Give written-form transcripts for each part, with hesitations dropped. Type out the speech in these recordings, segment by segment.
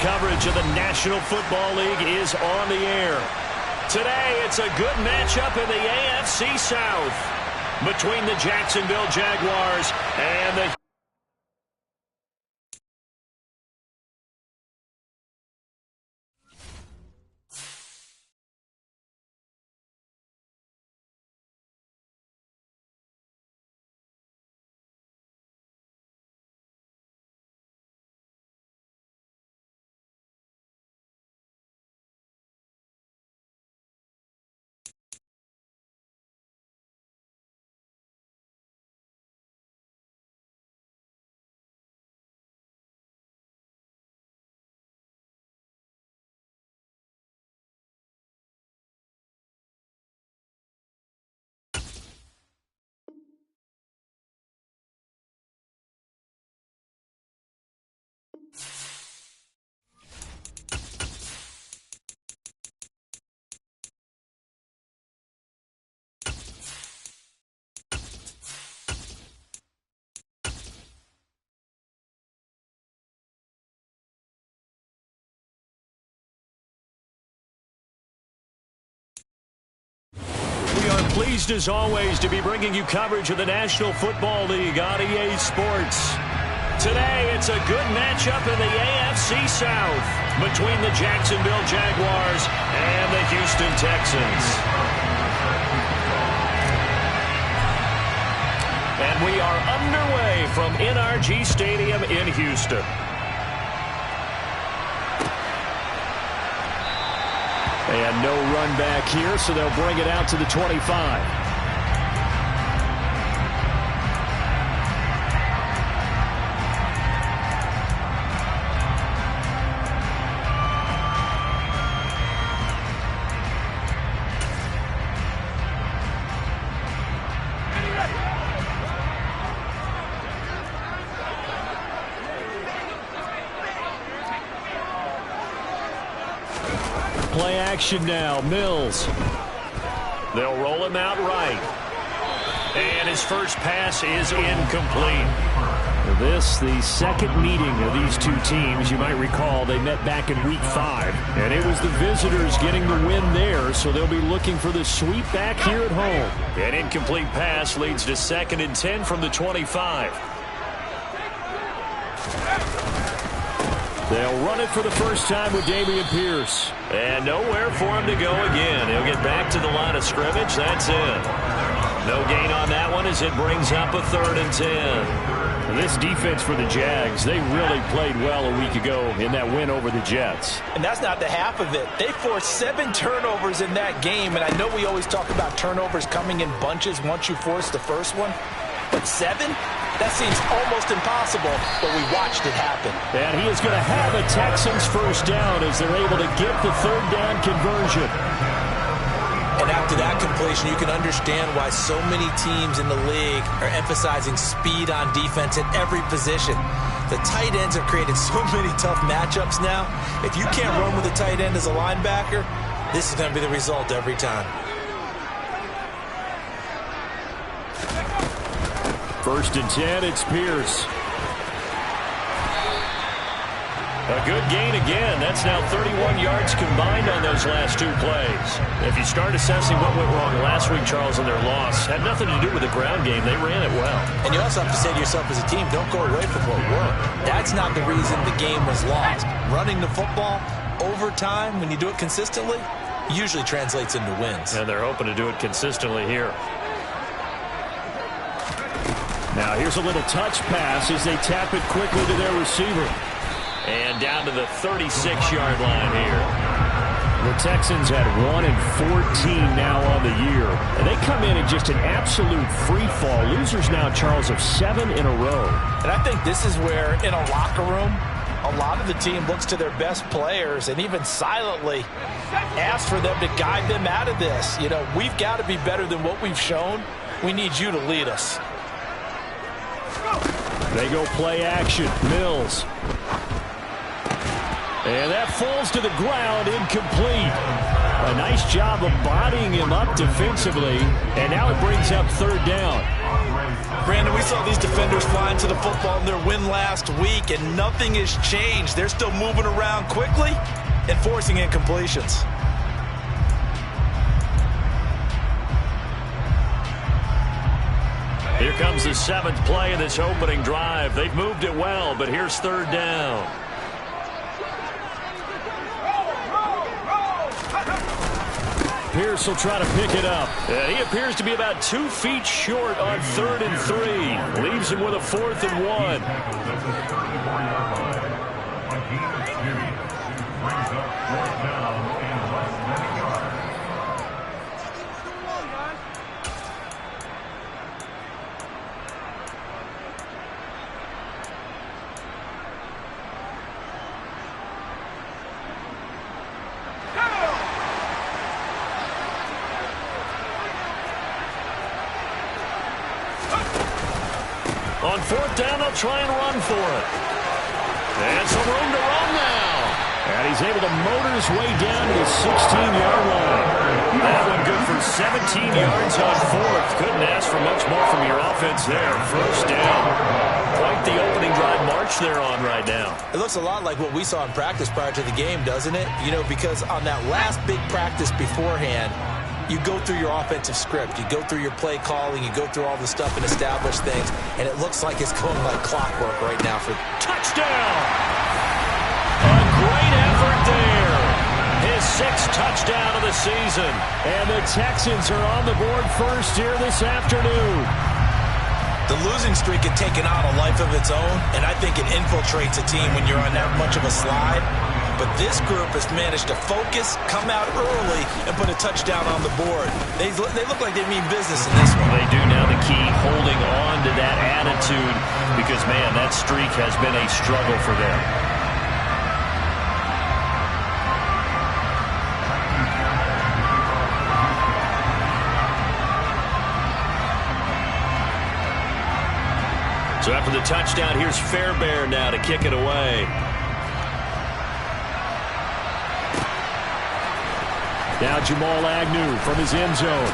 coverage of the National Football League is on the air. Today, it's a good matchup in the AFC South between the Jacksonville Jaguars and the pleased as always to be bringing you coverage of the National Football League on EA Sports. Today, it's a good matchup in the AFC South between the Jacksonville Jaguars and the Houston Texans. And we are underway from NRG Stadium in Houston. And no run back here, so they'll bring it out to the 25. Play action now, Mills. They'll roll him out right. And his first pass is incomplete. This, the second meeting of these two teams. You might recall they met back in Week 5. And it was the visitors getting the win there, so they'll be looking for the sweep back here at home. An incomplete pass leads to 2nd and 10 from the 25. They'll run it for the first time with Dameon Pierce. And nowhere for him to go again. He'll get back to the line of scrimmage. That's it. No gain on that one as it brings up a 3rd and 10. And this defense for the Jags, they really played well a week ago in that win over the Jets. And that's not the half of it. They forced 7 turnovers in that game. And I know we always talk about turnovers coming in bunches once you force the first one. But 7? That seems almost impossible, but we watched it happen. And he is going to have a Texans first down as they're able to get the 3rd down conversion. And after that completion, you can understand why so many teams in the league are emphasizing speed on defense at every position. The tight ends have created so many tough matchups now. If you can't run with a tight end as a linebacker, this is going to be the result every time. 1st and 10, it's Pierce. A good gain again. That's now 31 yards combined on those last 2 plays. If you start assessing what went wrong last week, Charles, in their loss, had nothing to do with the ground game. They ran it well. And you also have to say to yourself as a team, don't go away from what worked. That's not the reason the game was lost. Running the football over time, when you do it consistently, usually translates into wins. And they're hoping to do it consistently here. Now here's a little touch pass as they tap it quickly to their receiver. And down to the 36-yard line here. The Texans had 1 and 14 now on the year. And they come in just an absolute free fall. Losers now, Charles, of 7 in a row. And I think this is where, in a locker room, a lot of the team looks to their best players and even silently asks for them to guide them out of this. You know, we've got to be better than what we've shown. We need you to lead us. They go play action. Mills. And that falls to the ground, incomplete. A nice job of bodying him up defensively, and now it brings up third down. Brandon, we saw these defenders flying to the football in their win last week, and nothing has changed. They're still moving around quickly and forcing incompletions. Here comes the seventh play of this opening drive. They've moved it well, but here's third down. Pierce will try to pick it up. He appears to be about 2 feet short on 3rd and 3. Leaves him with a 4th and 1. On 4th down, they'll try and run for it. And some room to run now. And he's able to motor his way down to the 16-yard line. That one good for 17 yards on 4th. Couldn't ask for much more from your offense there. First down. Quite the opening drive march they're on right now. It looks a lot like what we saw in practice prior to the game, doesn't it? You know, because on that last big practice beforehand, you go through your offensive script. You go through your play calling. You go through all the stuff and establish things. And it looks like it's going like clockwork right now for touchdown. A great effort there. His 6th touchdown of the season. And the Texans are on the board first here this afternoon. The losing streak had taken on a life of its own, and I think it infiltrates a team when you're on that much of a slide. But this group has managed to focus, come out early, and put a touchdown on the board. They look like they mean business in this one. They do now. The key, holding on to that attitude, because, man, that streak has been a struggle for them. So after the touchdown, here's Fairbairn now to kick it away. Now Jamal Agnew from his end zone.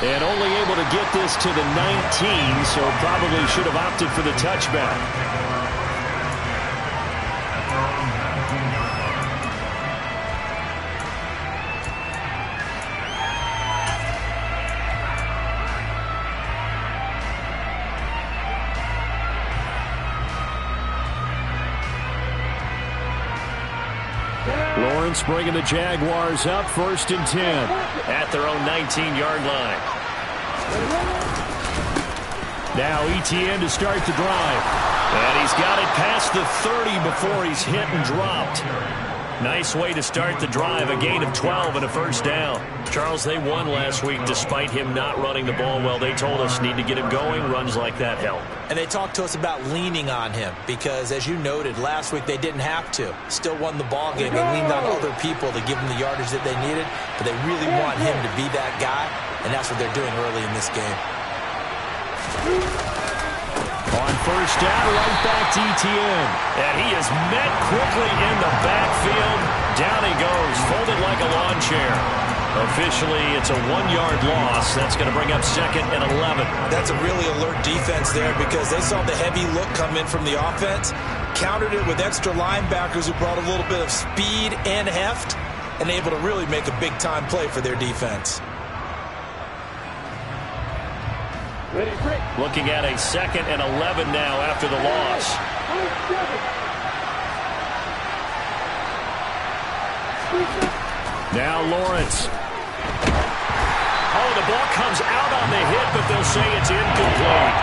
And only able to get this to the 19, so probably should have opted for the touchback. Lawrence bringing the Jaguars up 1st and 10 at their own 19-yard line. Now Etienne to start the drive. And he's got it past the 30 before he's hit and dropped. Nice way to start the drive. A gain of 12 and a first down. Charles, they won last week despite him not running the ball well. They told us need to get him going. Runs like that help. And they talked to us about leaning on him because, as you noted, last week they didn't have to. Still won the ball game. They leaned on other people to give them the yardage that they needed, but they really want him to be that guy, and that's what they're doing early in this game. On first down, right back to Etienne. And he is met quickly in the backfield. Down he goes, folded like a lawn chair. Officially, it's a 1-yard loss. That's going to bring up 2nd and 11. That's a really alert defense there because they saw the heavy look come in from the offense, countered it with extra linebackers who brought a little bit of speed and heft, and able to really make a big-time play for their defense. Looking at a 2nd and 11 now after the loss. Now Lawrence. Oh, the ball comes out on the hit, but they'll say it's incomplete.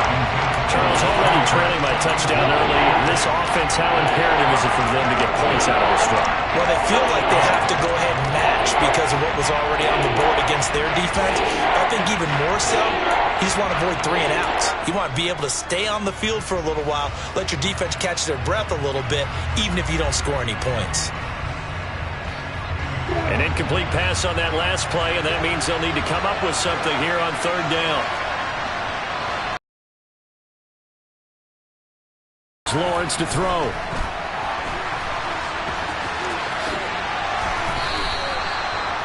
Charles already trailing by touchdown early. This offense, how imperative is it for them to get points out of this drive? Well, they feel like they have to go ahead and match because of what was already on the board against their defense. I think even more so, you just want to avoid 3 and outs. You want to be able to stay on the field for a little while, let your defense catch their breath a little bit, even if you don't score any points. An incomplete pass on that last play, and that means they'll need to come up with something here on 3rd down. Lawrence to throw.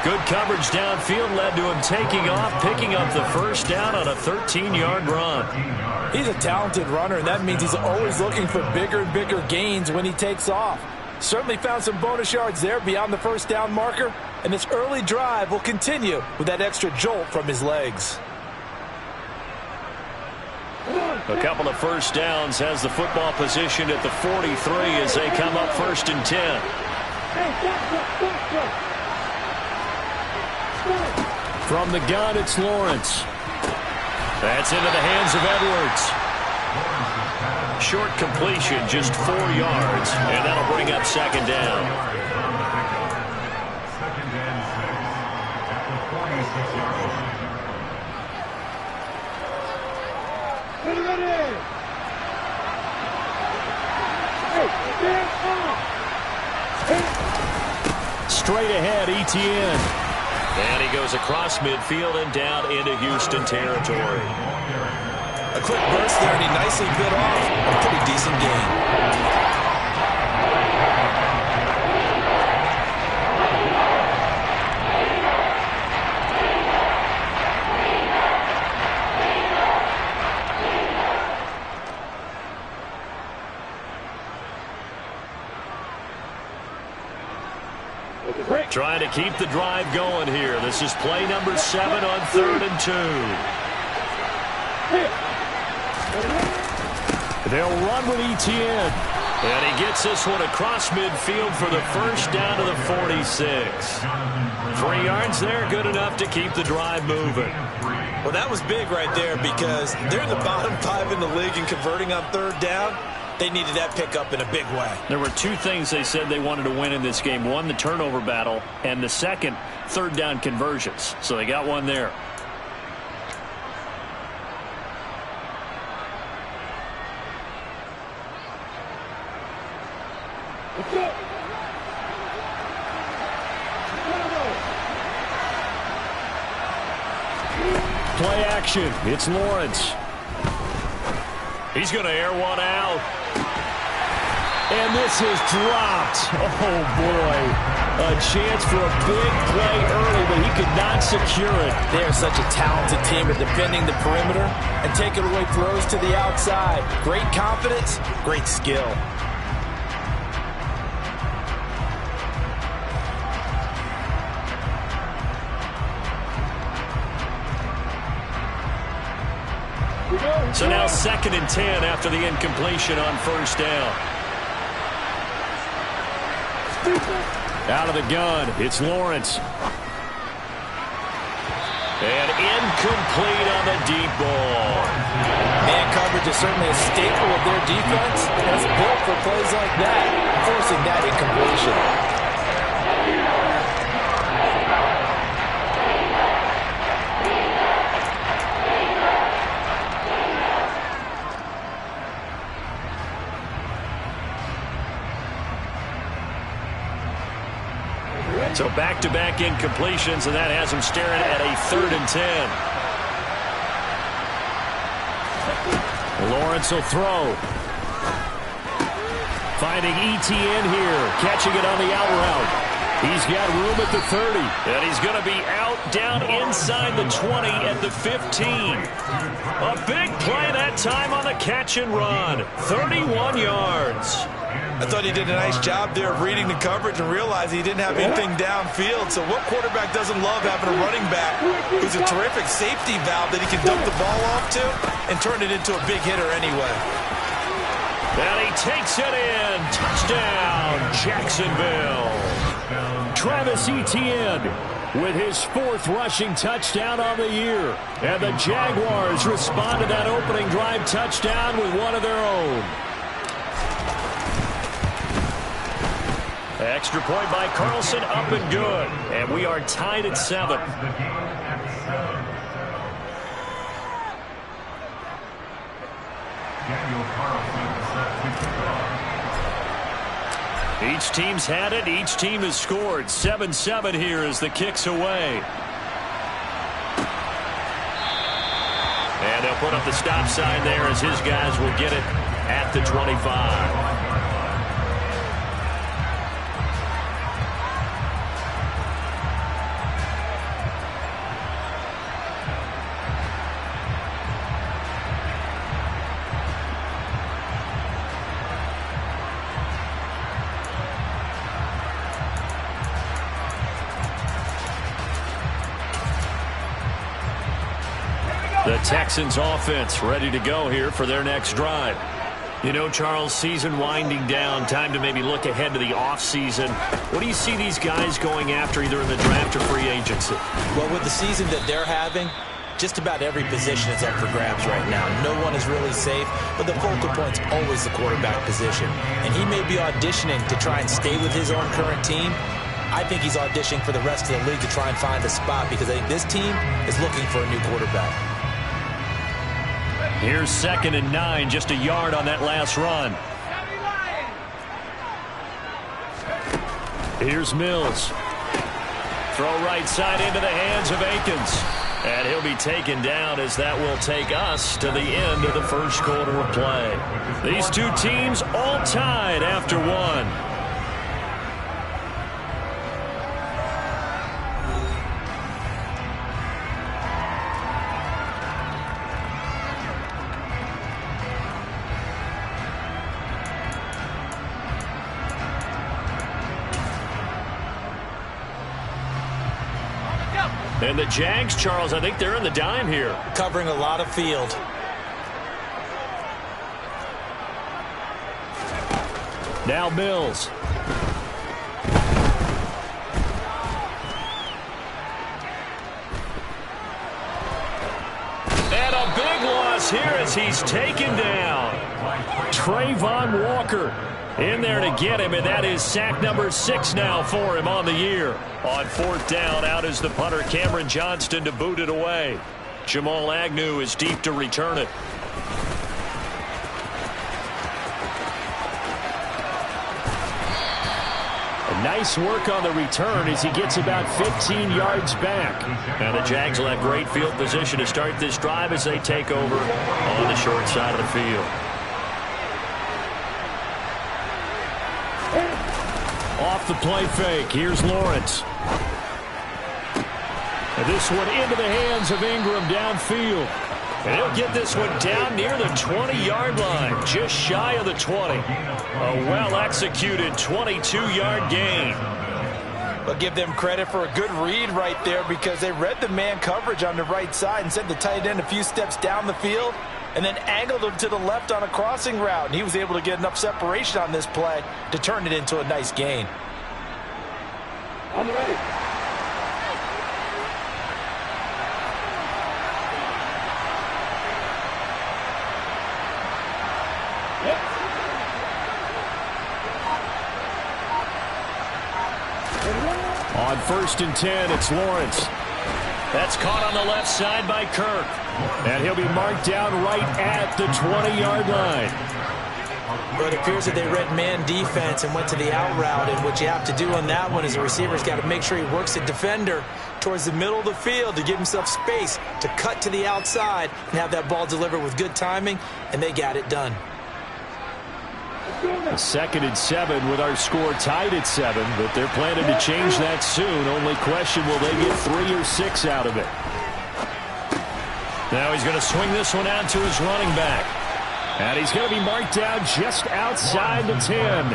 Good coverage downfield led to him taking off, picking up the first down on a 13-yard run. He's a talented runner, and that means he's always looking for bigger and bigger gains when he takes off. Certainly found some bonus yards there beyond the first down marker, and this early drive will continue with that extra jolt from his legs. A couple of first downs has the football position at the 43 as they come up 1st and 10. From the gun, it's Lawrence. That's into the hands of Edwards. Short completion, just 4 yards, and that'll bring up 2nd down. Straight ahead, Etienne. And he goes across midfield and down into Houston territory. A quick burst there, and he nicely bit off a pretty decent gain. Trying to keep the drive going here. This is play number 7 on 3rd and 2. They'll run with Etienne. And he gets this one across midfield for the first down to the 46. 3 yards there, good enough to keep the drive moving. Well, that was big right there because they're in the bottom 5 in the league and converting on 3rd down. They needed that pickup in a big way. There were 2 things they said they wanted to win in this game. One, the turnover battle, and the second, 3rd down conversions. So they got one there. Play action. It's Lawrence. He's going to air one out. And this is dropped. Oh, boy. A chance for a big play early, but he could not secure it. They are such a talented team at defending the perimeter and taking away throws to the outside. Great confidence, great skill. So now 2nd and 10 after the incompletion on 1st down. Out of the gun, it's Lawrence. And incomplete on the deep ball. Man coverage is certainly a staple of their defense. It's built for plays like that, forcing that incompletion. So back-to-back incompletions, and that has him staring at a 3rd and 10. Lawrence will throw. Finding Etienne here, catching it on the out route. He's got room at the 30, and he's going to be out down inside the 20 at the 15. A big play that time on the catch and run. 31 yards. I thought he did a nice job there of reading the coverage and realized he didn't have anything downfield. So what quarterback doesn't love having a running back who's a terrific safety valve that he can dump the ball off to and turn it into a big hitter anyway? And he takes it in. Touchdown, Jacksonville. Travis Etienne with his 4th rushing touchdown on the year. And the Jaguars respond to that opening drive touchdown with one of their own. Extra point by Carlson, up and good. And we are tied at 7. Each team's had it. Each team has scored. 7-7 here as the kick's away. And they'll put up the stop sign there as his guys will get it at the 25. Texans offense ready to go here for their next drive. You know, Charles, season winding down, time to maybe look ahead to the offseason. What do you see these guys going after either in the draft or free agency? Well, with the season that they're having, just about every position is up for grabs right now. No one is really safe, but the focal point's always the quarterback position. And he may be auditioning to try and stay with his own current team. I think he's auditioning for the rest of the league to try and find a spot because I think this team is looking for a new quarterback. Here's 2nd and 9, just a yard on that last run. Here's Mills. Throw right side into the hands of Akins. And he'll be taken down as that will take us to the end of the first quarter of play. These two teams all tied after one. And the Jags, Charles, I think they're in the dime here. Covering a lot of field. Now Mills. And a big loss here as he's taken down. Trayvon Walker in there to get him, and that is sack number 6 now for him on the year. On 4th down, out is the punter, Cameron Johnston, to boot it away. Jamal Agnew is deep to return it. Nice work on the return as he gets about 15 yards back. And the Jags will have great field position to start this drive as they take over on the short side of the field. Off the play fake, here's Lawrence. And this one into the hands of Ingram downfield. And he'll get this one down near the 20-yard line, just shy of the 20. A well-executed 22-yard gain. But give them credit for a good read right there because they read the man coverage on the right side and sent the tight end a few steps down the field and then angled him to the left on a crossing route. And he was able to get enough separation on this play to turn it into a nice gain. On the right. On 1st and 10, it's Lawrence. That's caught on the left side by Kirk. And he'll be marked down right at the 20-yard line. But it appears that they read man defense and went to the out route. And what you have to do on that one is the receiver's got to make sure he works the defender towards the middle of the field to give himself space to cut to the outside and have that ball delivered with good timing. And they got it done. 2nd and 7 with our score tied at 7, but they're planning to change that soon. Only question, will they get 3 or 6 out of it? Now he's going to swing this one out to his running back. And he's going to be marked down just outside the 10.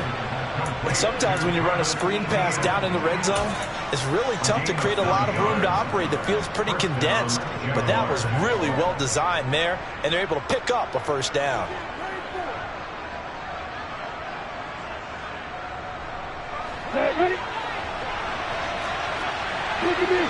But sometimes when you run a screen pass down in the red zone, it's really tough to create a lot of room to operate. The field's pretty condensed, but that was really well designed there, and they're able to pick up a first down. Ready? Look at me.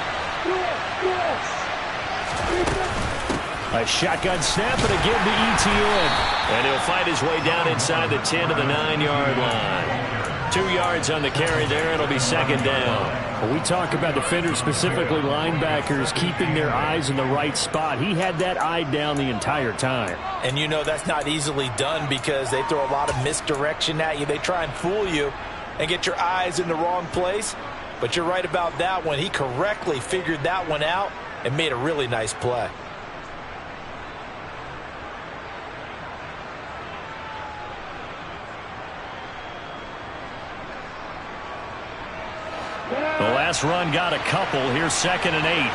A shotgun snap and again to ETN. And he'll fight his way down inside the 10 to the 9-yard line. 2 yards on the carry there. It'll be 2nd down. When we talk about defenders, specifically linebackers, keeping their eyes in the right spot. He had that eye down the entire time. And you know that's not easily done because they throw a lot of misdirection at you. They try and fool you and get your eyes in the wrong place. But you're right about that one. He correctly figured that one out and made a really nice play. The last run got a couple. Here's 2nd and 8.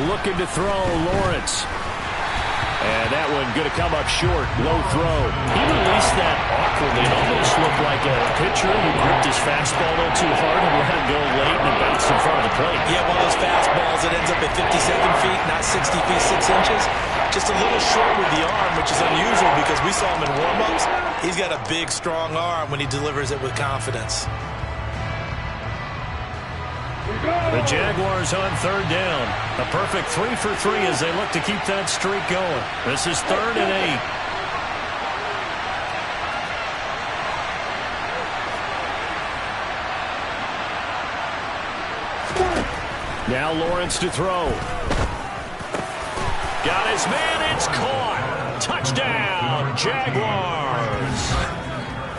Looking to throw, Lawrence. And that one going to come up short. Low throw. He released that awkwardly. It almost looked like a pitcher who gripped his fastball a little too hard and let it go late and it bounced in front of the plate. Yeah, one of those fastballs that ends up at 57 feet, not 60 feet, 6 inches. Just a little short with the arm, which is unusual because we saw him in warm-ups. He's got a big, strong arm when he delivers it with confidence. The Jaguars on third down. A perfect 3 for 3 as they look to keep that streak going. This is 3rd and 8. Now Lawrence to throw. Got his man. It's caught. Touchdown, Jaguars.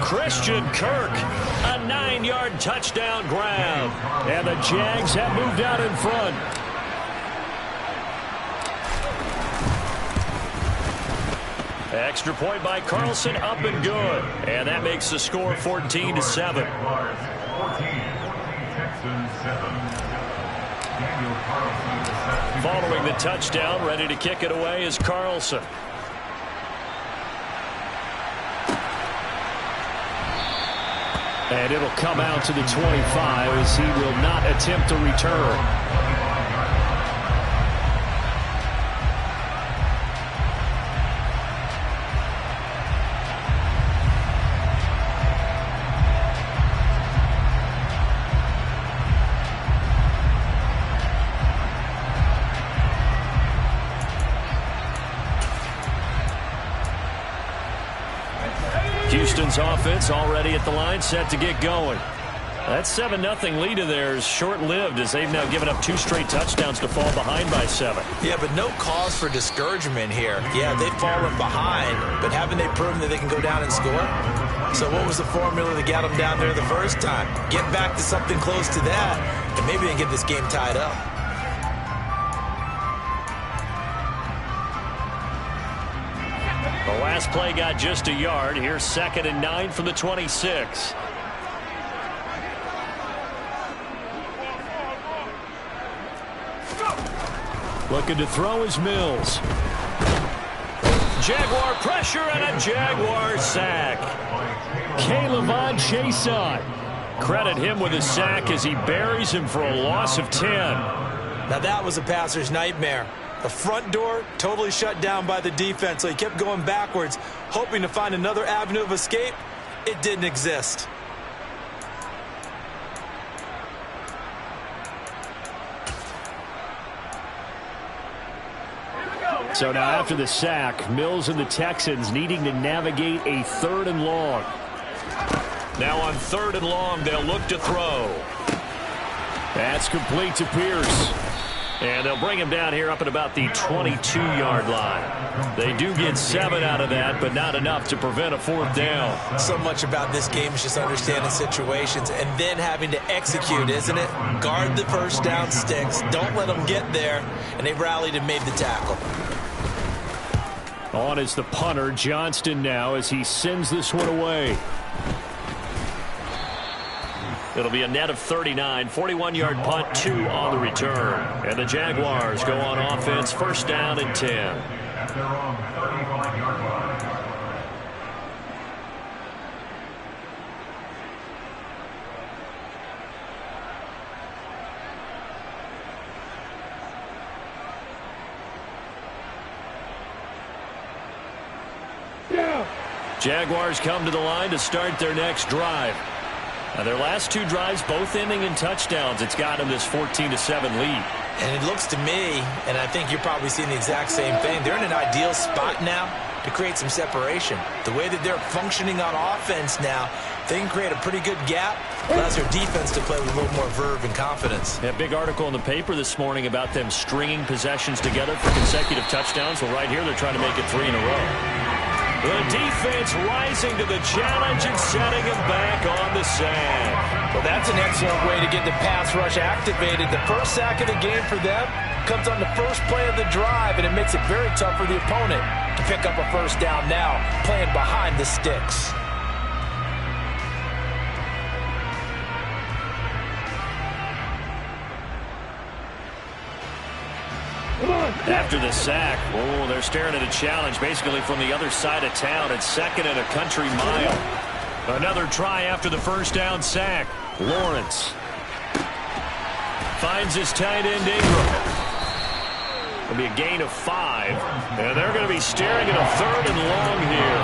Christian Kirk, a 9-yard touchdown grab. And the Jags have moved out in front. Extra point by Carlson, up and good. And that makes the score 14-7. Following the touchdown, ready to kick it away is Carlson. And it'll come out to the 25 as he will not attempt to return. Houston's offense already at the line, set to get going. That 7-0 lead of theirs short-lived as they've now given up 2 straight touchdowns to fall behind by 7. Yeah, but no cause for discouragement here. Yeah, they've fallen behind, but haven't they proven that they can go down and score? So what was the formula that got them down there the first time? Get back to something close to that, and maybe they can get this game tied up. The last play got just a yard. Here's 2nd and 9 from the 26. Looking to throw is Mills. Jaguar pressure and a Jaguar sack. K'Lavon Chaisson. Credit him with a sack as he buries him for a loss of 10. Now that was a passer's nightmare. The front door totally shut down by the defense, so he kept going backwards, hoping to find another avenue of escape. It didn't exist. So now after the sack, Mills and the Texans needing to navigate a 3rd and long. Now on 3rd and long, they'll look to throw. That's complete to Pierce. And they'll bring him down here up at about the 22-yard line. They do get 7 out of that, but not enough to prevent a 4th down. So much about this game is just understanding situations and then having to execute, isn't it? Guard the first down sticks. Don't let them get there. And they rallied and made the tackle. On is the punter, Johnston, now as he sends this one away. It'll be a net of 39, 41-yard punt, 2 on the return. And the Jaguars go on offense, 1st down and 10. At their own 35-yard line. Jaguars come to the line to start their next drive. Now their last 2 drives, both ending in touchdowns. It's got them this 14-7 lead. And it looks to me, and I think you're probably seeing the exact same thing, they're in an ideal spot now to create some separation. The way that they're functioning on offense now, they can create a pretty good gap. Allows their defense to play with a little more verve and confidence. A big article in the paper this morning about them stringing possessions together for consecutive touchdowns. Well, right here they're trying to make it 3 in a row. The defense rising to the challenge and setting him back on the sack. Well, that's an excellent way to get the pass rush activated. The first sack of the game for them comes on the first play of the drive, and it makes it very tough for the opponent to pick up a 1st down now, playing behind the sticks. After the sack, oh, they're staring at a challenge basically from the other side of town. It's second and a country mile. Another try after the first down sack. Lawrence finds his tight end Ingram. It'll be a gain of 5. And they're going to be staring at a 3rd and long here.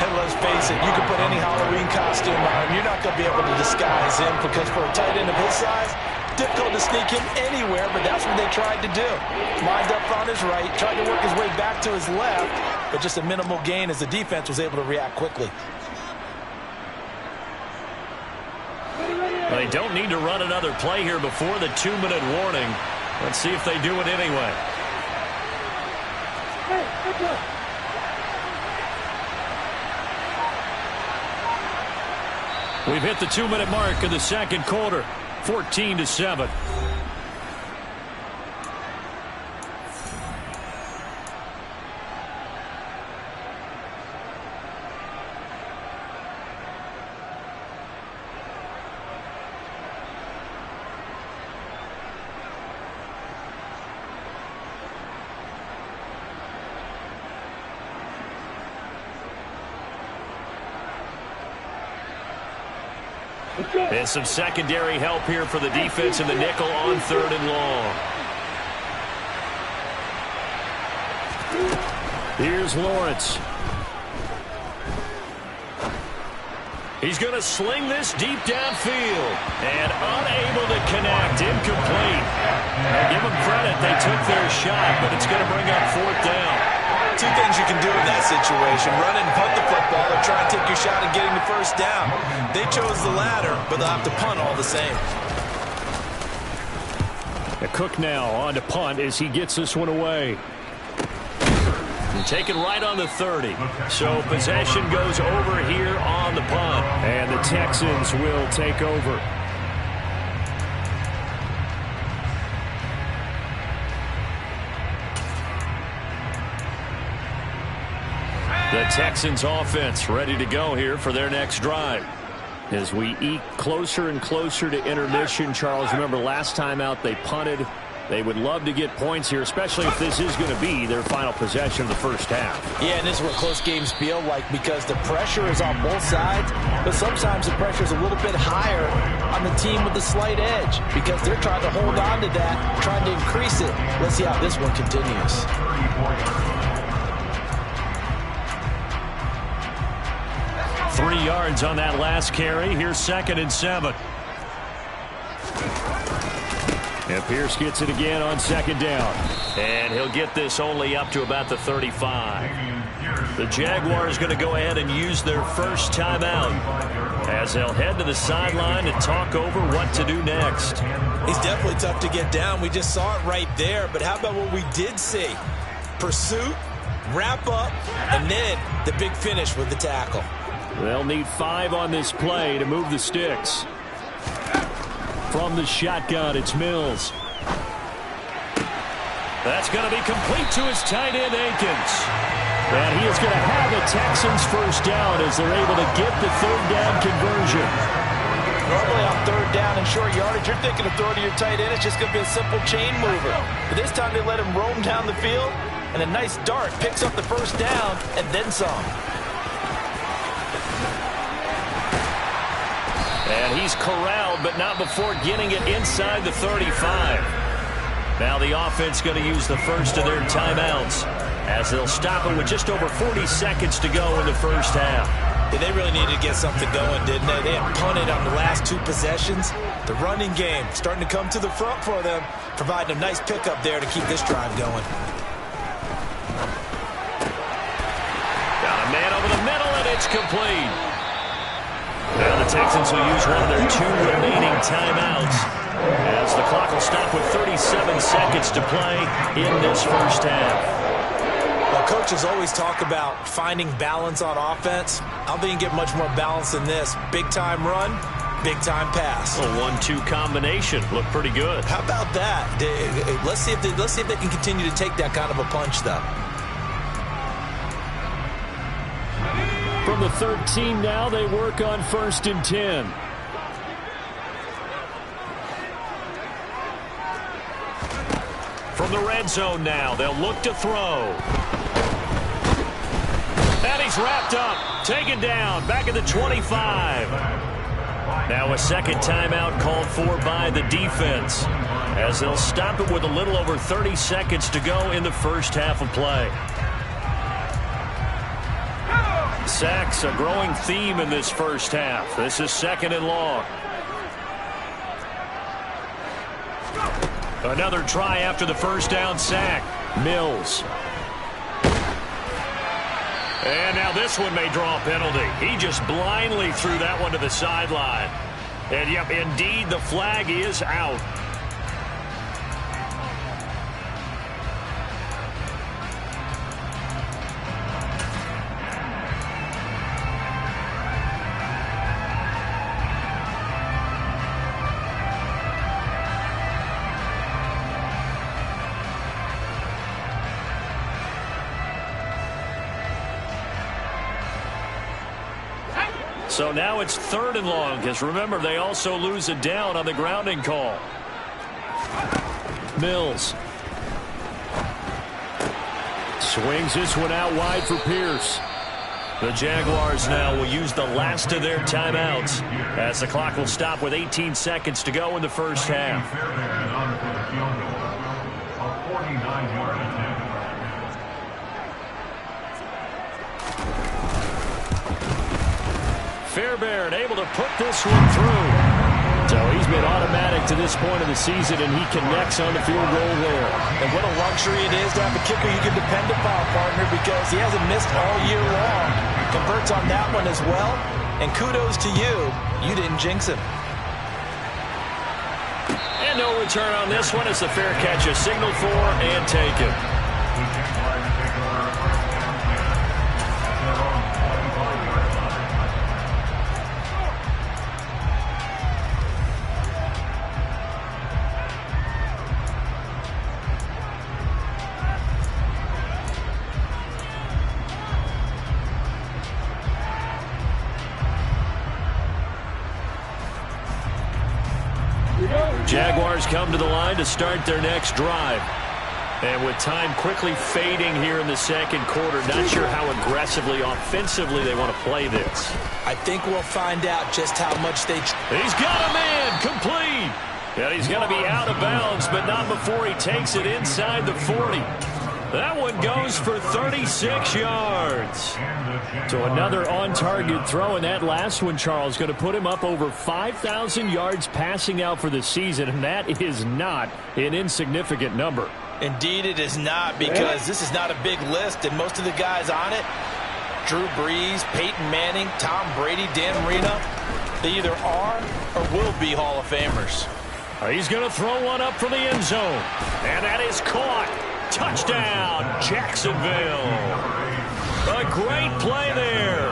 And let's face it, you can put any Halloween costume on him. You're not going to be able to disguise him because for a tight end of his size, difficult to sneak him anywhere, but that's what they tried to do. Lined up on his right, tried to work his way back to his left, but just a minimal gain as the defense was able to react quickly. They don't need to run another play here before the 2-minute warning. Let's see if they do it anyway. We've hit the 2-minute mark in the second quarter. 14-7. And some secondary help here for the defense in the nickel on 3rd and long. Here's Lawrence. He's going to sling this deep downfield. And unable to connect. Incomplete. Now give them credit. They took their shot, but it's going to bring up 4th down. 2 things you can do in that situation. Run and punt the football or try and take your shot at getting the first down. They chose the latter, but they'll have to punt all the same. Cook now on to punt as he gets this one away. And taken right on the 30. So possession goes over here on the punt. And the Texans will take over. The Texans offense ready to go here for their next drive. As we eke closer and closer to intermission, Charles, remember last time out they punted. They would love to get points here, especially if this is going to be their final possession of the first half. Yeah, and this is what close games feel like because the pressure is on both sides, but sometimes the pressure is a little bit higher on the team with the slight edge because they're trying to hold on to that, trying to increase it. Let's see how this one continues. 3 yards on that last carry. Here's 2nd and 7. And Pierce gets it again on 2nd down. And he'll get this only up to about the 35. The Jaguars going to go ahead and use their first timeout as they'll head to the sideline to talk over what to do next. He's definitely tough to get down. We just saw it right there. But how about what we did see? Pursuit, wrap up, and then the big finish with the tackle. They'll need 5 on this play to move the sticks. From the shotgun, it's Mills. That's going to be complete to his tight end, Akins. And he is going to have the Texans first down as they're able to get the 3rd down conversion. Normally on 3rd down and short yardage, you're thinking of throwing to your tight end. It's just going to be a simple chain mover. But this time they let him roam down the field, and a nice dart picks up the first down and then some. And he's corralled, but not before getting it inside the 35. Now the offense going to use the first of their timeouts as they'll stop it with just over 40 seconds to go in the first half. Yeah, they really needed to get something going, didn't they? They had punted on the last 2 possessions. The running game starting to come to the front for them, providing a nice pickup there to keep this drive going. Got a man over the middle, and it's complete. Now the Texans will use one of their 2 remaining timeouts as the clock will stop with 37 seconds to play in this first half. Well, coaches always talk about finding balance on offense. I don't think you get much more balance than this. Big-time run, big-time pass. A 1-2 combination. Looked pretty good. How about that? Let's see if they can continue to take that kind of a punch, though. From the 13 now, they work on 1st and 10. From the red zone now, they'll look to throw. And he's wrapped up, taken down, back at the 25. Now a second timeout called for by the defense, as they'll stop it with a little over 30 seconds to go in the first half of play. Sacks, a growing theme in this first half. This is 2nd and long. Another try after the first down sack. Mills. And now this one may draw a penalty. He just blindly threw that one to the sideline. And, yep, indeed, the flag is out. So now it's 3rd and long, because remember, they also lose a down on the grounding call. Mills. Swings this one out wide for Pierce. The Jaguars now will use the last of their timeouts, as the clock will stop with 18 seconds to go in the first half. Fairbairn able to put this one through. So he's been automatic to this point of the season, and he connects on the field goal there. And what a luxury it is to have a kicker you can depend upon, partner, because he hasn't missed all year long. Converts on that one as well. And kudos to you. You didn't jinx him. And no return on this one as the fair catch is signaled for and taken. Jaguars come to the line to start their next drive. And with time quickly fading here in the second quarter, not sure how aggressively, offensively they want to play this. I think we'll find out just how much they... He's got a man, complete. And he's going to be out of bounds, but not before he takes it inside the 40. That one goes for 36 yards. So another on-target throw, and that last one, Charles, going to put him up over 5,000 yards passing out for the season, and that is not an insignificant number. Indeed it is not, because this is not a big list, and most of the guys on it, Drew Brees, Peyton Manning, Tom Brady, Dan Marino, they either are or will be Hall of Famers. He's going to throw one up for the end zone, and that is caught. Touchdown, Jacksonville. A great play there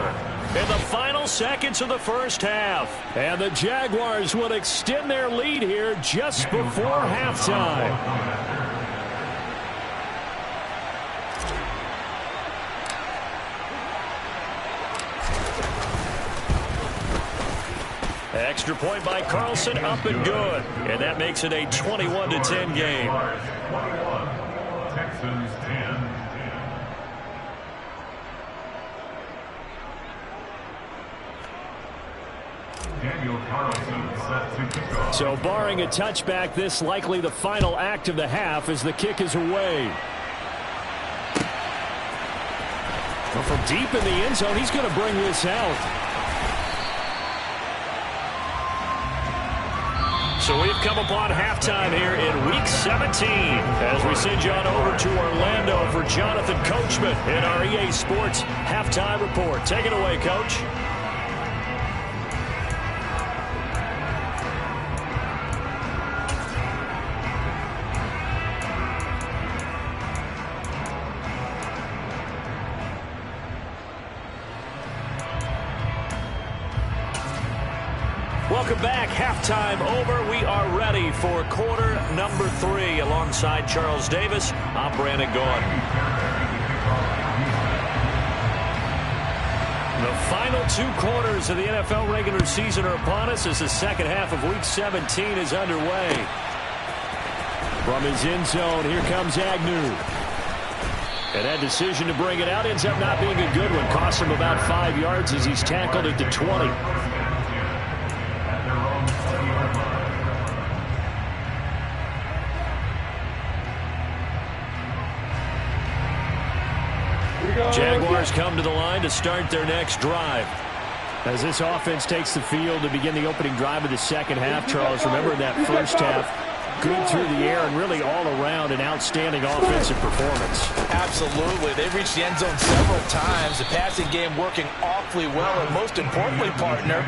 in the final seconds of the first half. And the Jaguars will extend their lead here just before halftime. Extra point by Carlson, up and good. And that makes it a 21-10 game. Texans 10. Daniel Carlson set to kick off. So barring a touchback, this likely the final act of the half as the kick is away. Well, from deep in the end zone, he's going to bring this out. So we've come upon halftime here in Week 17 as we send you on over to Orlando for Jonathan Coachman in our EA Sports Halftime Report. Take it away, Coach. Welcome back. Halftime over. We are ready for quarter number 3 alongside Charles Davis. I'm Brandon Gaudin. The final 2 quarters of the NFL regular season are upon us as the second half of Week 17 is underway. From his end zone, here comes Agnew. And that decision to bring it out ends up not being a good one. Costs him about 5 yards as he's tackled at the 20. Jaguars come to the line to start their next drive. As this offense takes the field to begin the opening drive of the second half, Charles, remember that first half, good through the air and really all around an outstanding offensive performance. Absolutely. They reached the end zone several times. The passing game working awfully well, and most importantly, partner.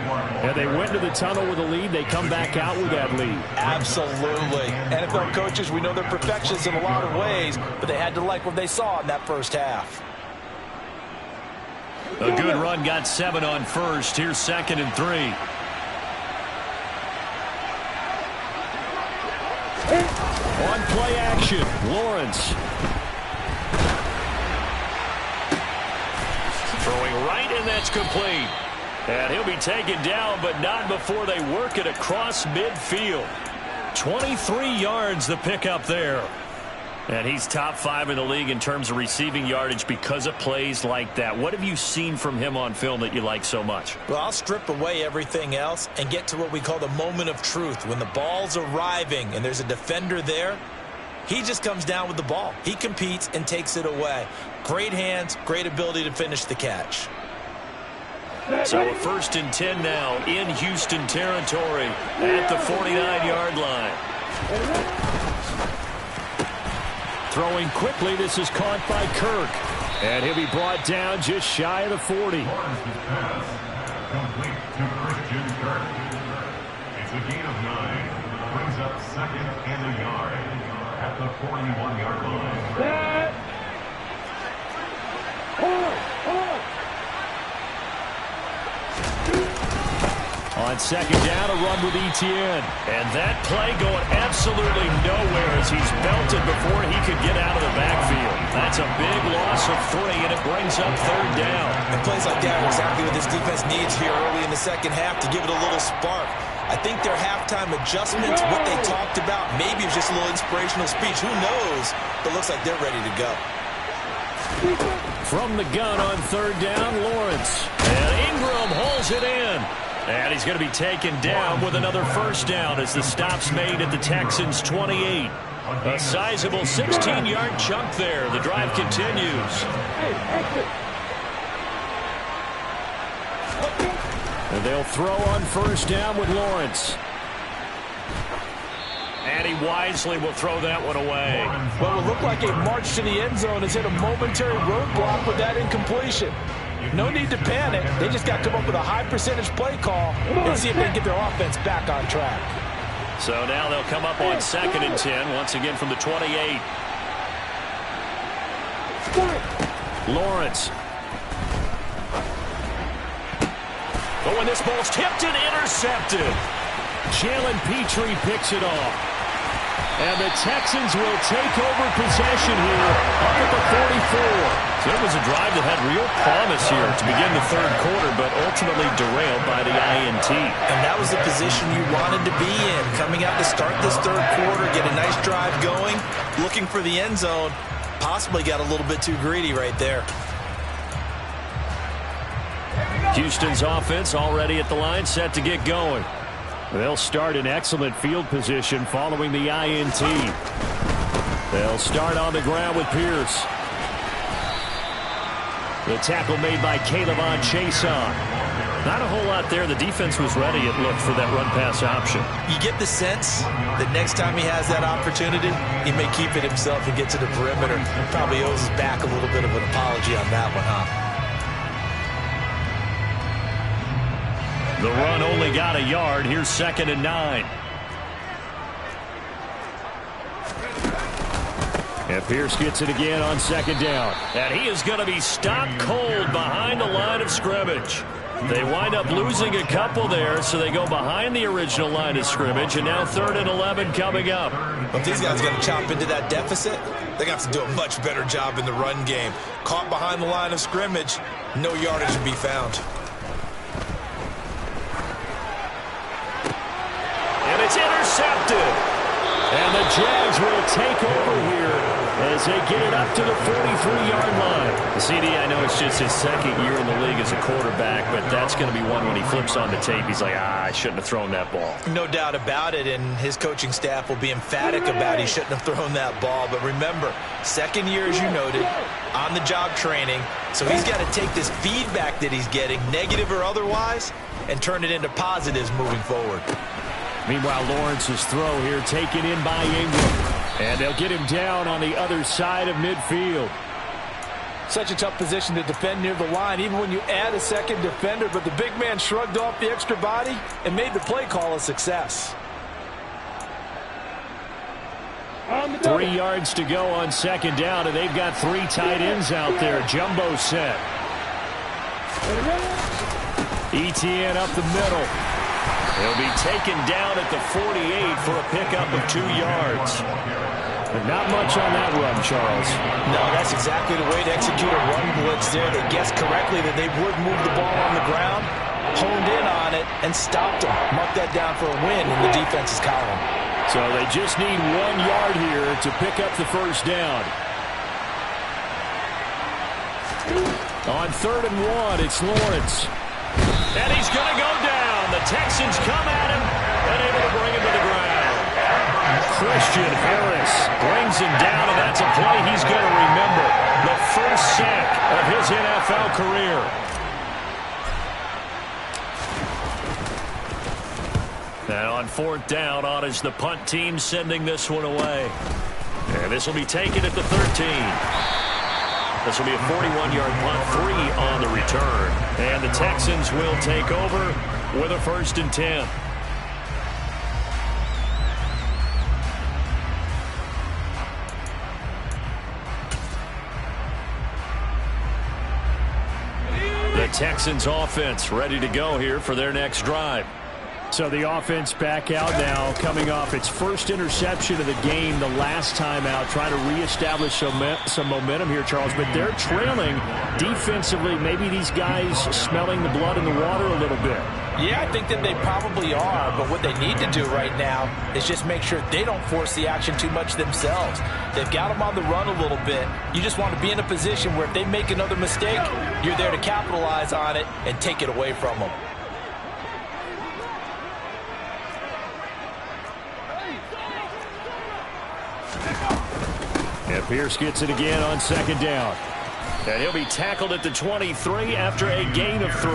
And they went to the tunnel with a lead. They come back out with that lead. Absolutely. NFL coaches, we know they're perfectionists in a lot of ways, but they had to like what they saw in that first half. A good run, got 7 on first. Here's 2nd and 3. On play action, Lawrence. Throwing right, and that's complete. And he'll be taken down, but not before they work it across midfield. 23 yards the pickup there. And he's top 5 in the league in terms of receiving yardage because of plays like that. What have you seen from him on film that you like so much? Well, I'll strip away everything else and get to what we call the moment of truth. When the ball's arriving and there's a defender there, he just comes down with the ball. He competes and takes it away. Great hands, great ability to finish the catch. So a 1st and 10 now in Houston territory at the 49-yard line. Throwing quickly, this is caught by Kirk. And he'll be brought down just shy of the 40. Lawrence's pass complete to Christian Kirk. It's a gain of 9. Brings up 2nd and a yard at the 41-yard line. On 2nd down, a run with Etienne. And that play going absolutely nowhere as he's belted before he could get out of the backfield. That's a big loss of 3, and it brings up 3rd down. And plays like that are exactly what this defense needs here early in the second half to give it a little spark. I think their halftime adjustments, what they talked about, maybe it was just a little inspirational speech. Who knows? But it looks like they're ready to go. From the gun on 3rd down, Lawrence. And Ingram holds it in. And he's going to be taken down with another 1st down as the stop's made at the Texans' 28. A sizable 16-yard chunk there. The drive continues. And they'll throw on 1st down with Lawrence. And he wisely will throw that one away. Well, it looked like a march to the end zone has hit a momentary roadblock with that incompletion. No need to panic. They just got to come up with a high percentage play call and see if they can get their offense back on track. So now they'll come up on 2nd and 10, once again from the 28. Lawrence. But when this ball's tipped and intercepted. Jalen Petrie picks it off. And the Texans will take over possession here up at the 44. So it was a drive that had real promise here to begin the 3rd quarter, but ultimately derailed by the INT. And that was the position you wanted to be in. Coming out to start this 3rd quarter, get a nice drive going, looking for the end zone. Possibly got a little bit too greedy right there. Houston's offense already at the line, set to get going. They'll start in excellent field position following the INT. They'll start on the ground with Pierce. The tackle made by Caleb Chason. Not a whole lot there. The defense was ready, it looked, for that run-pass option. You get the sense that next time he has that opportunity, he may keep it himself and get to the perimeter. Probably owes his back a little bit of an apology on that one, huh? The run only got a yard. Here's 2nd and 9. And Pierce gets it again on 2nd down. And he is going to be stopped cold behind the line of scrimmage. They wind up losing a couple there, so they go behind the original line of scrimmage, and now 3rd and 11 coming up. But if these guys are going to chop into that deficit, they're going to have to do a much better job in the run game. Caught behind the line of scrimmage, no yardage to be found. And it's intercepted. And the Jags will take over here as they get it up to the 43-yard line. CD, I know it's just his second year in the league as a quarterback, but that's going to be one when he flips on the tape. He's like, I shouldn't have thrown that ball. No doubt about it, and his coaching staff will be emphatic about he shouldn't have thrown that ball. But remember, second year, as you noted, on-the-job training, so he's got to take this feedback that he's getting, negative or otherwise, and turn it into positives moving forward. Meanwhile, Lawrence's throw here taken in by Ingram. And they'll get him down on the other side of midfield. Such a tough position to defend near the line, even when you add a second defender. But the big man shrugged off the extra body and made the play call a success. 3 yards to go on second down, and they've got 3 tight ends out there. Jumbo set. ETN up the middle. He'll be taken down at the 48 for a pickup of 2 yards. But not much on that run, Charles. No, that's exactly the way to execute a run blitz there. They guessed correctly that they would move the ball on the ground, honed in on it, and stopped them. Mark that down for a win in the defense's column. So they just need 1 yard here to pick up the first down. On 3rd and 1, it's Lawrence. And he's going to go down. The Texans come at him and able to bring him to the ground. Christian Harris brings him down, and that's a play he's going to remember. The first sack of his NFL career. And on 4th down, on is the punt team sending this one away. And this will be taken at the 13. This will be a 41-yard punt, 3 on the return. And the Texans will take over with a 1st and 10. The Texans offense ready to go here for their next drive. So the offense back out now, coming off its first interception of the game the last time out, trying to reestablish some momentum here, Charles. But they're trailing defensively. Maybe these guys smelling the blood in the water a little bit. Yeah, I think that they probably are, but what they need to do right now is just make sure they don't force the action too much themselves. They've got them on the run a little bit. You just want to be in a position where if they make another mistake, you're there to capitalize on it and take it away from them. And Pierce gets it again on 2nd down. And he'll be tackled at the 23 after a gain of 3.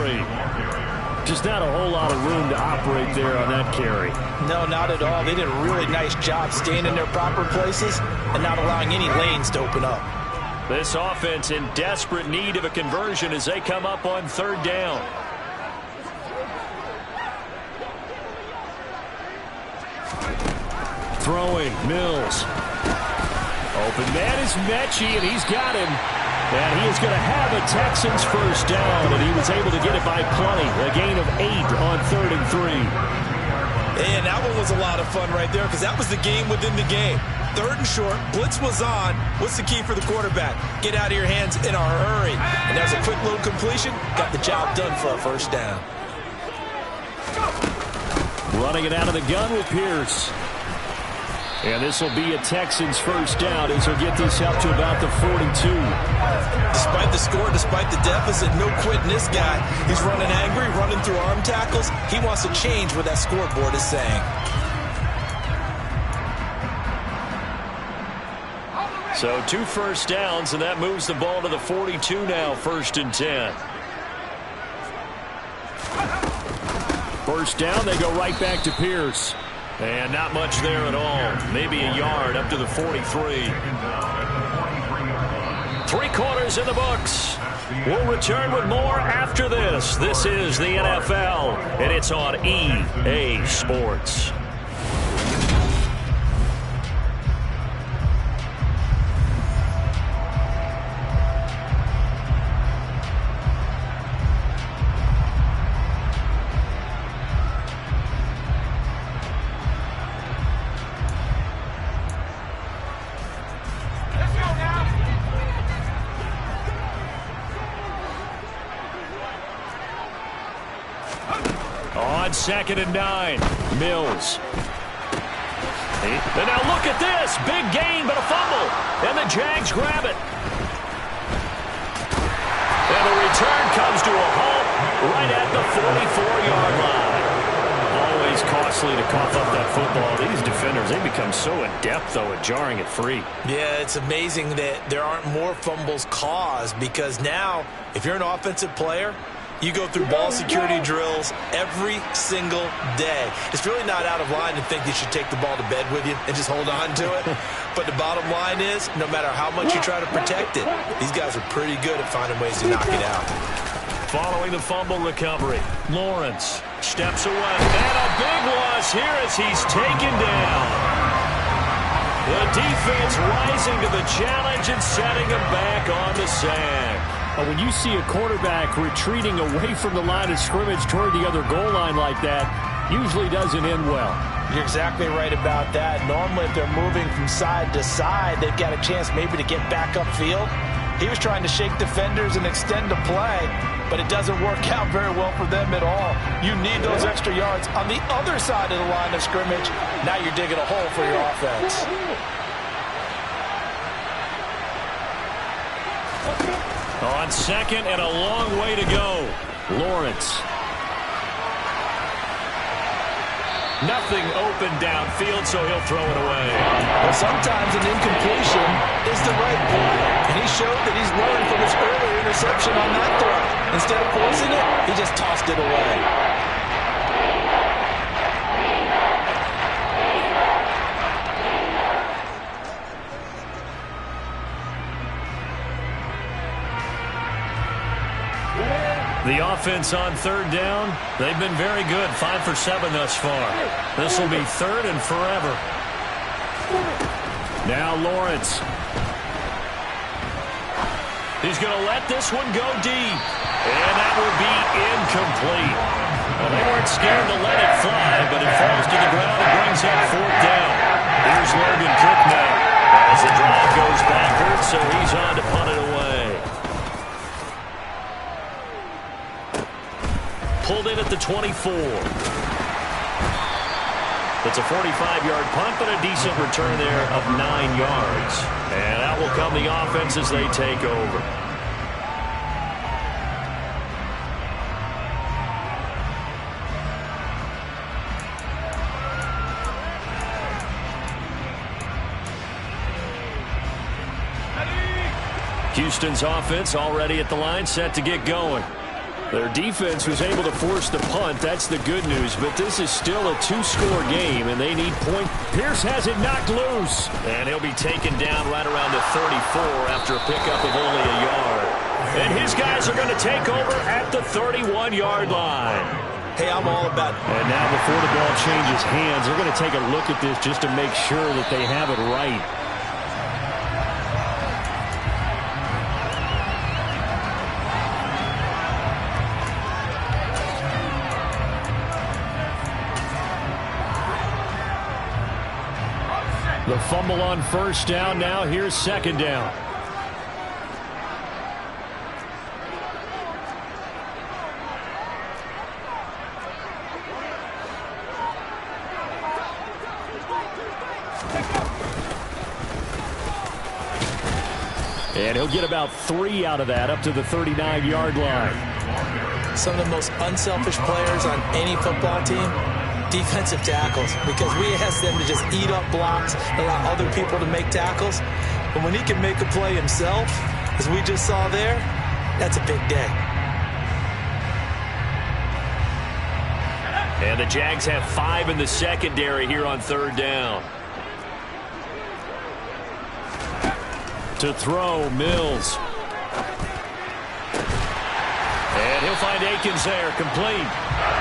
Just not a whole lot of room to operate there on that carry. No, not at all. They did a really nice job staying in their proper places and not allowing any lanes to open up. This offense in desperate need of a conversion as they come up on 3rd down. Throwing, Mills. Open man is Mechie, and he's got him. And he is going to have a Texans first down, and he was able to get it by plenty. A gain of 8 on 3rd and 3. And that one was a lot of fun right there because that was the game within the game. 3rd and short, blitz was on. What's the key for the quarterback? Get out of your hands in a hurry. And there's a quick little completion. Got the job done for a first down. Running it out of the gun with Pierce. And this will be a Texans first down as he'll get this up to about the 42. Despite the score, despite the deficit, no quitting this guy. He's running angry, running through arm tackles. He wants to change what that scoreboard is saying. So 2 first downs, and that moves the ball to the 42 now, 1st and 10. First down, they go right back to Pierce. And not much there at all. Maybe a yard up to the 43. 3 quarters in the books. We'll return with more after this. This is the NFL, and it's on EA Sports. On 2nd and 9, Mills. And now look at this. Big gain, but a fumble. And the Jags grab it. And the return comes to a halt right at the 44-yard line. Always costly to cough up that football. These defenders, they become so adept, though, at jarring it free. Yeah, it's amazing that there aren't more fumbles caused, because now, if you're an offensive player, you go through ball security drills every single day. It's really not out of line to think you should take the ball to bed with you and just hold on to it. But the bottom line is, no matter how much you try to protect it, these guys are pretty good at finding ways to knock it out. Following the fumble recovery, Lawrence steps away. And a big loss here as he's taken down. The defense rising to the challenge and setting him back on the sack. When you see a quarterback retreating away from the line of scrimmage toward the other goal line like that, usually doesn't end well. You're exactly right about that. Normally, if they're moving from side to side, they've got a chance maybe to get back upfield. He was trying to shake defenders and extend the play, but it doesn't work out very well for them at all. You need those extra yards on the other side of the line of scrimmage. Now you're digging a hole for your offense. On second and a long way to go. Lawrence. Nothing open downfield, so he'll throw it away. Well, sometimes an incompletion is the right play, and he showed that he's learned from his earlier interception on that throw. Instead of forcing it, he just tossed it away. The offense on third down, they've been very good, 5 for 7 thus far. This will be third and forever. Now Lawrence. He's going to let this one go deep. And that will be incomplete. Well, they weren't scared to let it fly, but it falls to the ground and brings up fourth down. Here's Logan Cook now as the drive goes backwards, so he's on to punt it away. Pulled in at the 24. It's a 45-yard punt, but a decent return there of 9 yards. And out will come the offense as they take over. Houston's offense already at the line, set to get going. Their defense was able to force the punt. That's the good news. But this is still a 2-score game, and they need point. Pierce has it knocked loose. And he'll be taken down right around the 34 after a pickup of only a yard. And his guys are going to take over at the 31-yard line. Hey, I'm all about it. And now before the ball changes hands, they're going to take a look at this just to make sure that they have it right. The fumble on first down. Now here's second down. And he'll get about 3 out of that, up to the 39-yard line. Some of the most unselfish players on any football team, defensive tackles, because we ask them to just eat up blocks, allow other people to make tackles. But when he can make a play himself, as we just saw there, that's a big day. And the Jags have 5 in the secondary here on third down. To throw, Mills. And he'll find Akins there, complete.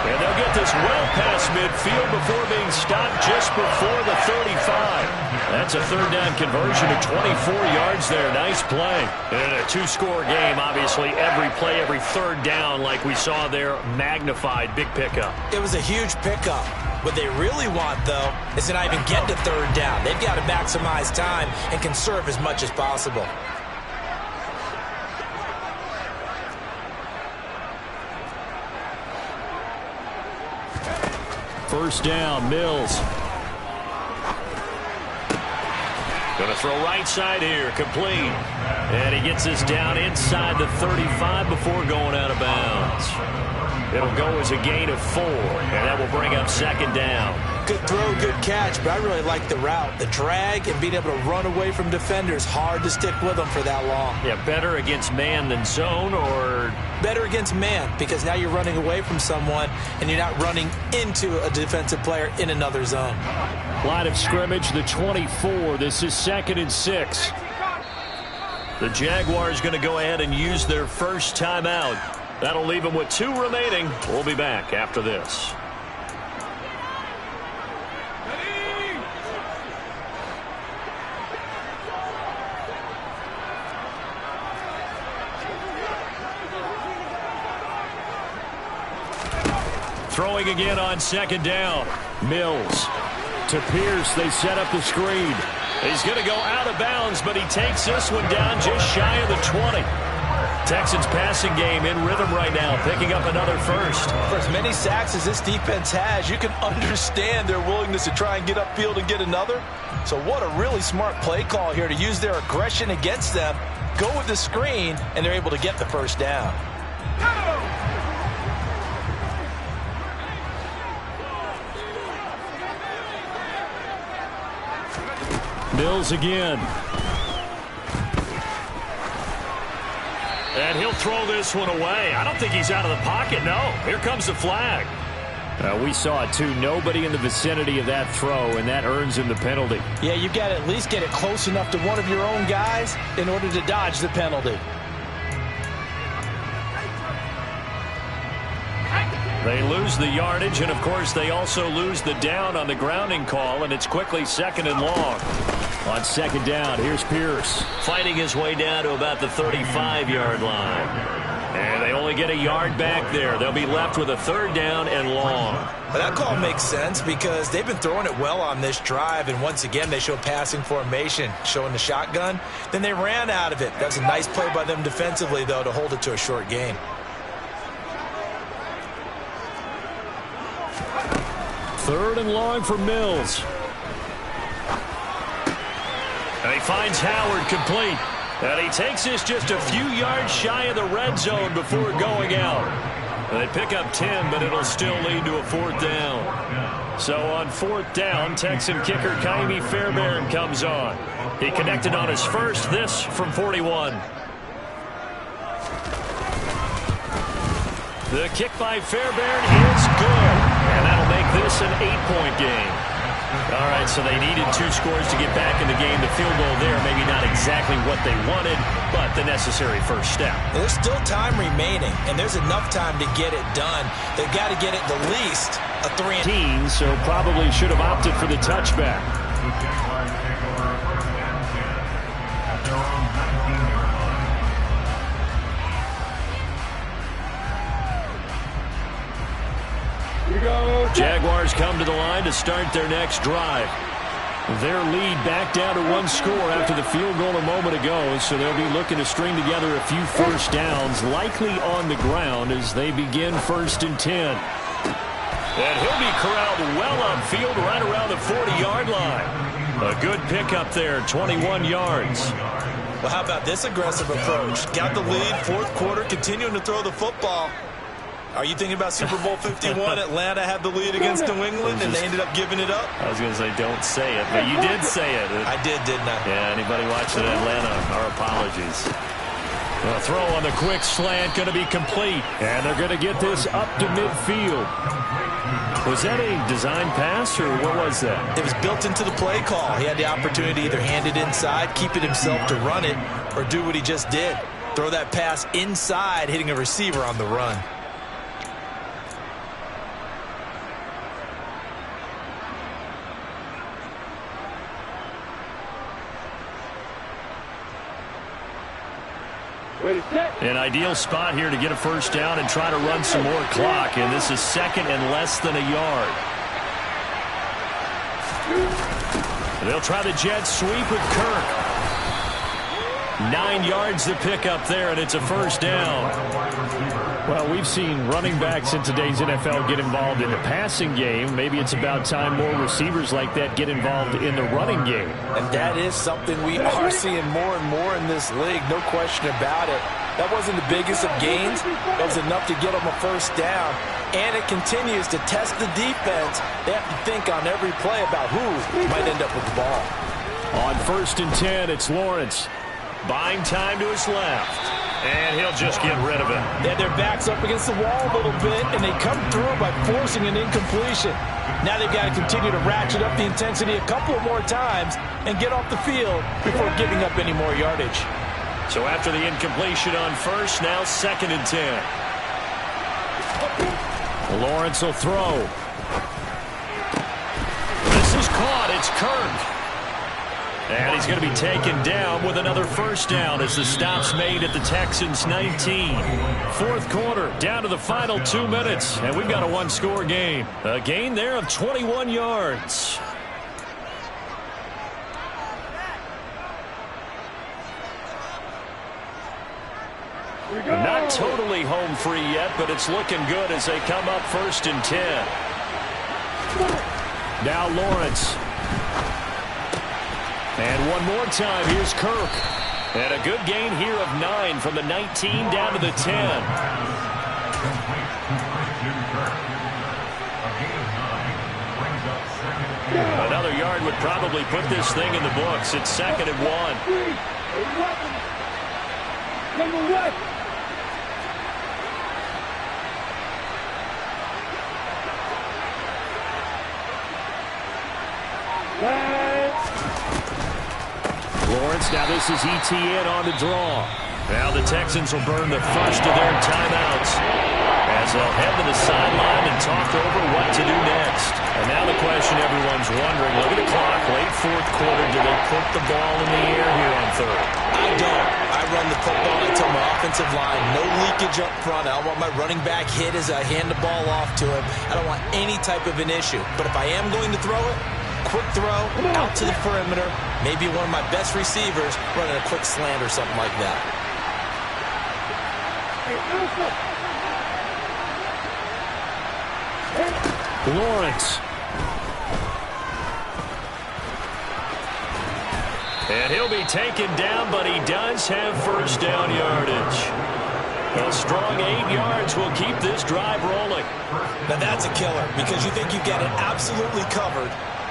And they'll get this well past midfield before being stopped just before the 35. That's a third down conversion of 24 yards there. Nice play. And a 2-score game, obviously. Every play, every third down, like we saw there, magnified. Big pickup. It was a huge pickup. What they really want, though, is to not even get to third down. They've got to maximize time and conserve as much as possible. First down, Mills. Going to throw right side here, complete. And he gets us down inside the 35 before going out of bounds. It'll go as a gain of 4, and that will bring up second down. Good throw, good catch, but I really like the route. The drag and being able to run away from defenders. Hard to stick with them for that long. Yeah, better against man than zone, or? Better against man, because now you're running away from someone and you're not running into a defensive player in another zone. Line of scrimmage, the 24. This is 2nd and 6. The Jaguars going to go ahead and use their first timeout. That'll leave them with 2 remaining. We'll be back after this. Throwing again on 2nd down. Mills to Pierce. They set up the screen. He's going to go out of bounds, but he takes this one down just shy of the 20. Texans passing game in rhythm right now, picking up another first. For as many sacks as this defense has, you can understand their willingness to try and get upfield and get another. So what a really smart play call here to use their aggression against them, go with the screen, and they're able to get the first down. Mills again. And he'll throw this one away. I don't think he's out of the pocket, no. Here comes the flag. We saw it, too. Nobody in the vicinity of that throw, and that earns him the penalty. Yeah, you've got to at least get it close enough to one of your own guys in order to dodge the penalty. They lose the yardage, and, of course, they also lose the down on the grounding call, and it's quickly 2nd and long. On 2nd down, here's Pierce. Fighting his way down to about the 35-yard line. And they only get a yard back there. They'll be left with a 3rd down and long. Well, that call makes sense because they've been throwing it well on this drive, and once again they show passing formation, showing the shotgun. Then they ran out of it. That was a nice play by them defensively, though, to hold it to a short gain. Third and long for Mills. And he finds Howard complete. And he takes this just a few yards shy of the red zone before going out. They pick up 10, but it'll still lead to a 4th down. So on 4th down, Texan kicker Kaimi Fairbairn comes on. He connected on his first, this from 41. The kick by Fairbairn is good. And that'll make this an 8-point game. All right, so they needed 2 scores to get back in the game. The field goal there, maybe not exactly what they wanted, but the necessary first step. There's still time remaining, and there's enough time to get it done. They've got to get it the least a 3-and-10. So probably should have opted for the touchback. The Jaguars take over 1st and 10 at their own 19-yard line. Here we go. Jaguars come to the line to start their next drive. Their lead back down to 1 score after the field goal a moment ago, so they'll be looking to string together a few first downs, likely on the ground as they begin 1st and 10. And he'll be corralled well upfield right around the 40-yard line. A good pickup there, 21 yards. Well, how about this aggressive approach? Got the lead, 4th quarter, continuing to throw the football. Are you thinking about Super Bowl 51? Atlanta had the lead against New England, and they ended up giving it up? I was going to say, don't say it, but you did say it. I did, didn't I? Yeah, anybody watching Atlanta, our apologies. The throw on the quick slant going to be complete, and they're going to get this up to midfield. Was that a design pass, or what was that? It was built into the play call. He had the opportunity to either hand it inside, keep it himself to run it, or do what he just did. Throw that pass inside, hitting a receiver on the run. An ideal spot here to get a first down and try to run some more clock, and this is 2nd and less than a yard. They'll try the jet sweep with Kirk. 9 yards to pick up there, and it's a first down. Well, we've seen running backs in today's NFL get involved in the passing game. Maybe it's about time more receivers like that get involved in the running game. And that is something we are seeing more and more in this league, no question about it. That wasn't the biggest of gains. That was enough to get them a first down. And it continues to test the defense. They have to think on every play about who might end up with the ball. On 1st and 10, it's Lawrence. Buying time to his left. And he'll just get rid of it. They had their backs up against the wall a little bit, and they come through by forcing an incompletion. Now they've got to continue to ratchet up the intensity a couple of more times and get off the field before giving up any more yardage. So after the incompletion on 1st, now 2nd and 10. Lawrence will throw. This is caught. It's Kirk. And he's going to be taken down with another first down as the stop's made at the Texans' 19. 4th quarter, down to the final 2 minutes, and we've got a one-score game. A gain there of 21 yards. Not totally home free yet, but it's looking good as they come up 1st and 10. Now Lawrence. And one more time, here's Kirk. And a good gain here of 9 from the 19 down to the 10. Another yard would probably put this thing in the books. It's 2nd and 1. Number 1. Lawrence, now this is ETN on the draw. Now the Texans will burn the first of their timeouts as they'll head to the sideline and talk over what to do next. And now the question everyone's wondering, look at the clock, late 4th quarter, do they put the ball in the air here on 3rd? I don't. I run the football until my offensive line, no leakage up front. I don't want my running back hit as I hand the ball off to him. I don't want any type of an issue. But if I am going to throw it, quick throw, out to the perimeter, maybe one of my best receivers running a quick slant or something like that. Lawrence. And he'll be taken down, but he does have first down yardage. A strong 8 yards will keep this drive rolling. Now that's a killer because you think you've got it absolutely covered,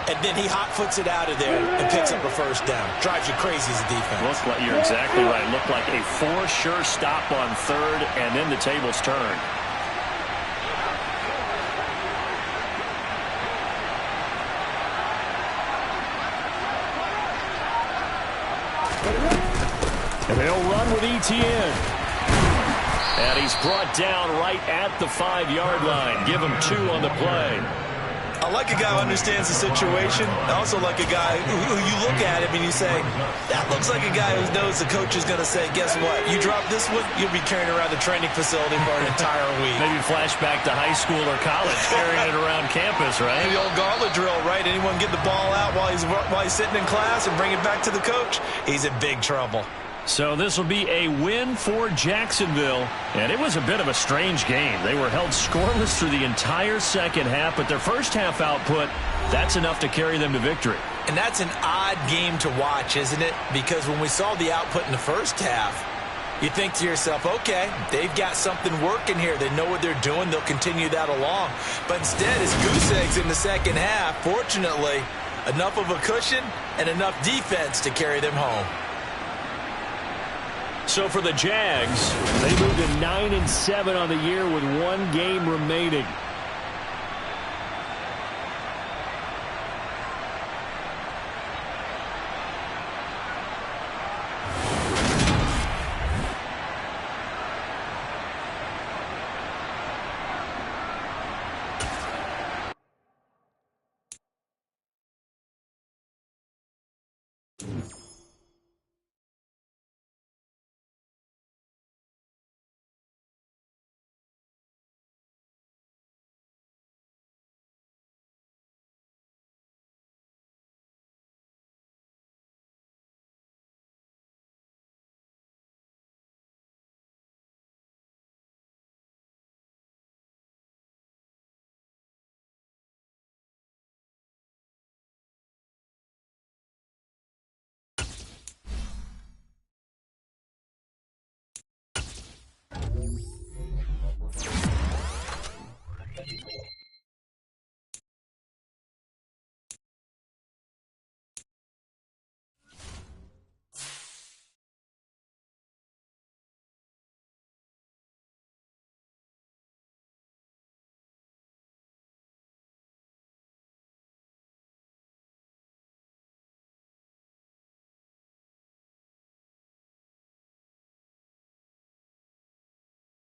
and then he hot-foots it out of there and picks up a first down. Drives you crazy as a defense. You're exactly right. Looked like a for sure stop on 3rd, and then the tables turned. And they'll run with ETN. And he's brought down right at the 5-yard line. Give him 2 on the play. I like a guy who understands the situation. I also like a guy who you look at him and you say, that looks like a guy who knows the coach is going to say, guess what? You drop this one, you'll be carrying around the training facility for an entire week. Maybe flashback to high school or college, carrying it around campus, right? The old gauntlet drill, right? Anyone get the ball out while he's sitting in class and bring it back to the coach? He's in big trouble. So this will be a win for Jacksonville, and it was a bit of a strange game. They were held scoreless through the entire second half, but their first half output, that's enough to carry them to victory. And that's an odd game to watch, isn't it? Because when we saw the output in the first half, you think to yourself, okay, they've got something working here. They know what they're doing. They'll continue that along. But instead, it's goose eggs in the second half. Fortunately, enough of a cushion and enough defense to carry them home. So for the Jags, they moved to 9-7 on the year with 1 game remaining.